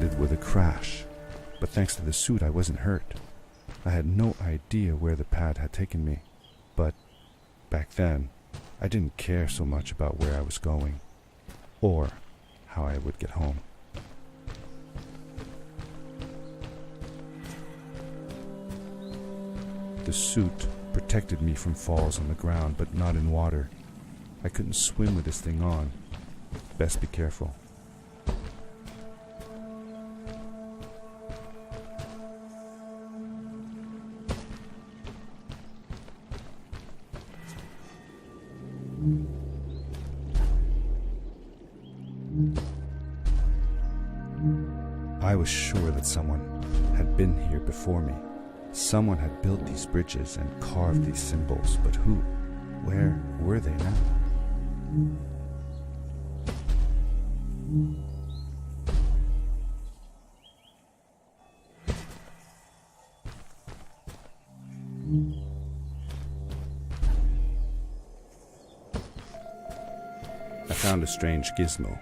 ended with a crash, but thanks to the suit I wasn't hurt. I had no idea where the pad had taken me, but back then I didn't care so much about where I was going, or how I would get home. The suit protected me from falls on the ground, but not in water. I couldn't swim with this thing on. Best be careful. I was sure that someone had been here before me. Someone had built these bridges and carved these symbols, but who? Where were they now? I found a strange gizmo,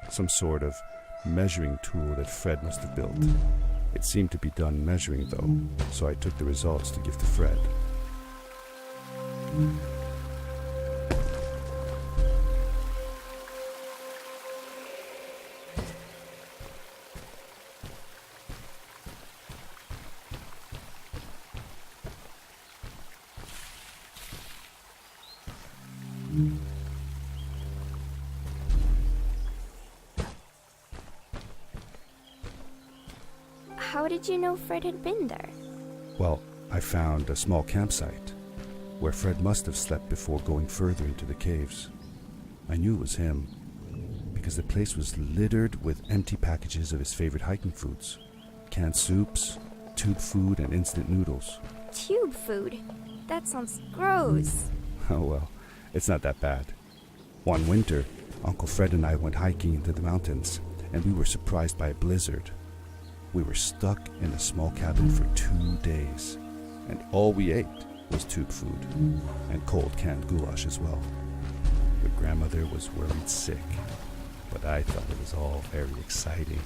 some sort of measuring tool that Fred must have built. It seemed to be done measuring though, so I took the results to give to Fred. How did you know Fred had been there? Well, I found a small campsite where Fred must have slept before going further into the caves. I knew it was him because the place was littered with empty packages of his favorite hiking foods. Canned soups, tube food, and instant noodles. Tube food? That sounds gross. Oh well, it's not that bad. One winter, Uncle Fred and I went hiking into the mountains, and we were surprised by a blizzard. We were stuck in a small cabin for 2 days, and all we ate was tube food and cold canned goulash as well. Your grandmother was worried sick, but I thought it was all very exciting.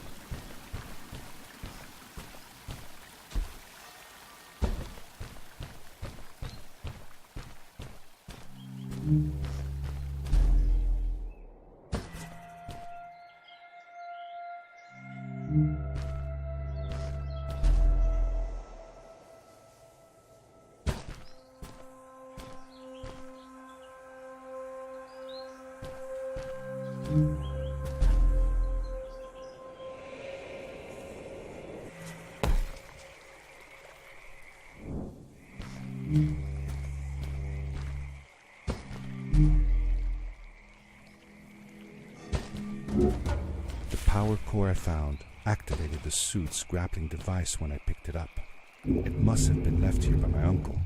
The power core I found activated the suit's grappling device when I picked it up. It must have been left here by my uncle.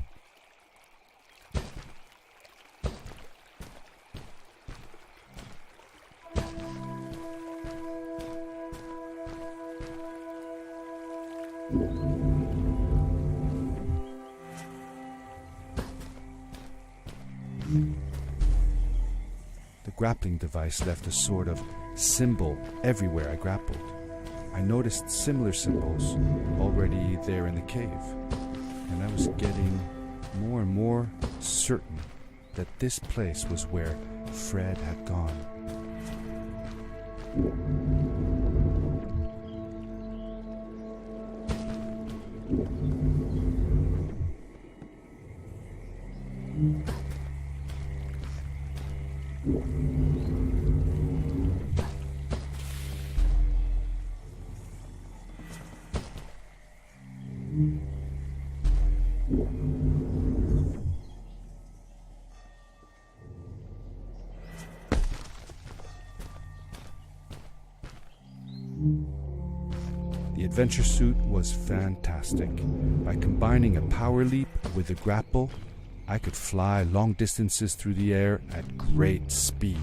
The grappling device left a sort of symbol everywhere I grappled. I noticed similar symbols already there in the cave, and I was getting more and more certain that this place was where Fred had gone. The adventure suit was fantastic. By combining a power leap with a grapple, I could fly long distances through the air at great speed.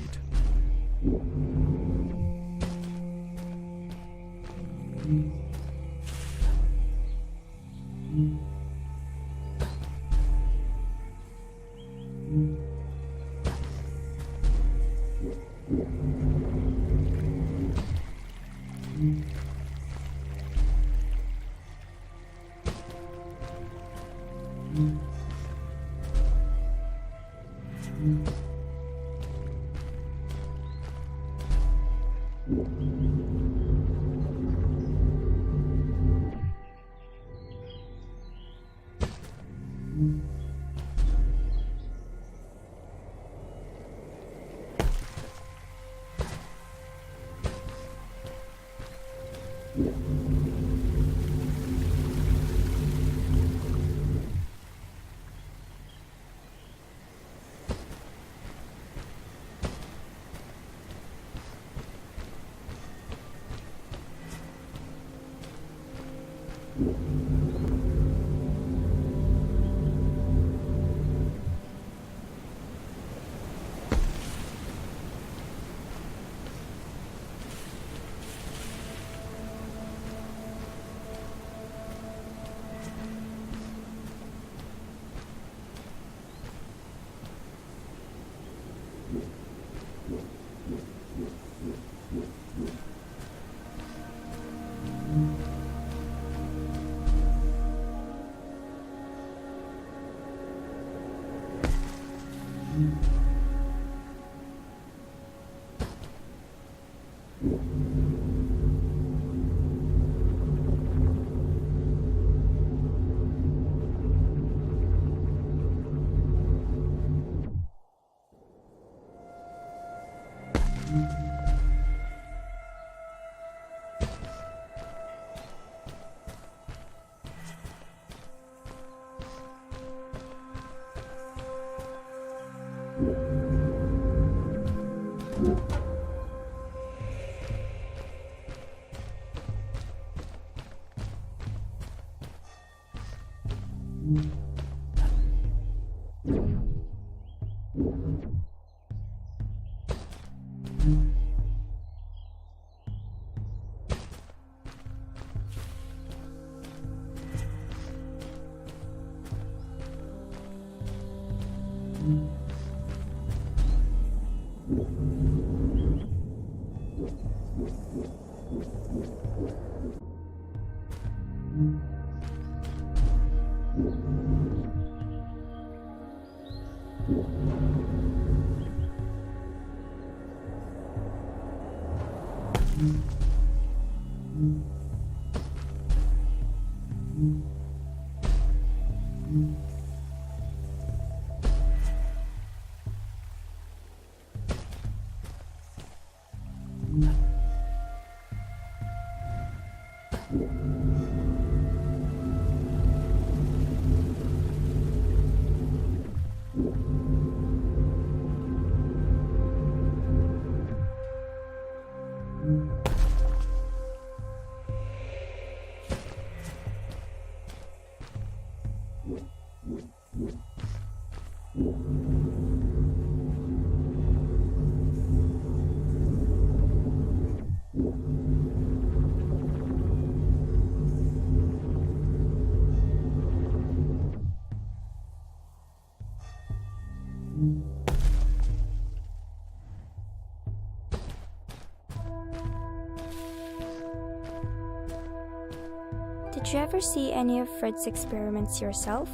Did you ever see any of Fred's experiments yourself?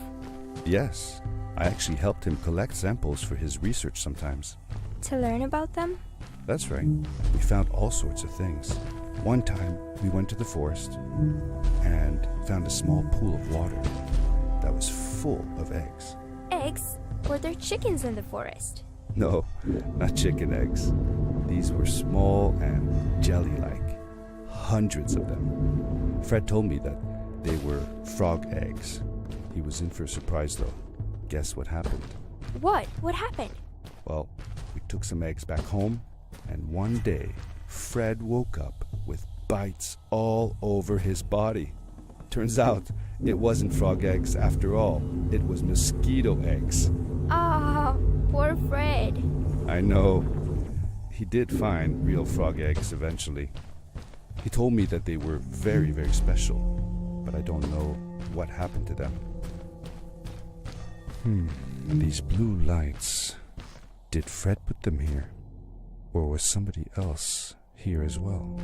Yes, I actually helped him collect samples for his research sometimes. To learn about them? That's right. We found all sorts of things. One time, we went to the forest and found a small pool of water that was full of eggs. Eggs? Were there chickens in the forest? No, not chicken eggs. These were small and jelly-like. Hundreds of them. Fred told me that they were frog eggs. He was in for a surprise, though. Guess what happened? What? What happened? Well, we took some eggs back home, and one day, Fred woke up with bites all over his body. Turns out, it wasn't frog eggs after all. It was mosquito eggs. Ah, poor Fred. I know. He did find real frog eggs eventually. He told me that they were very, very special, but I don't know what happened to them. These blue lights. Did Fred put them here? Or was somebody else here as well?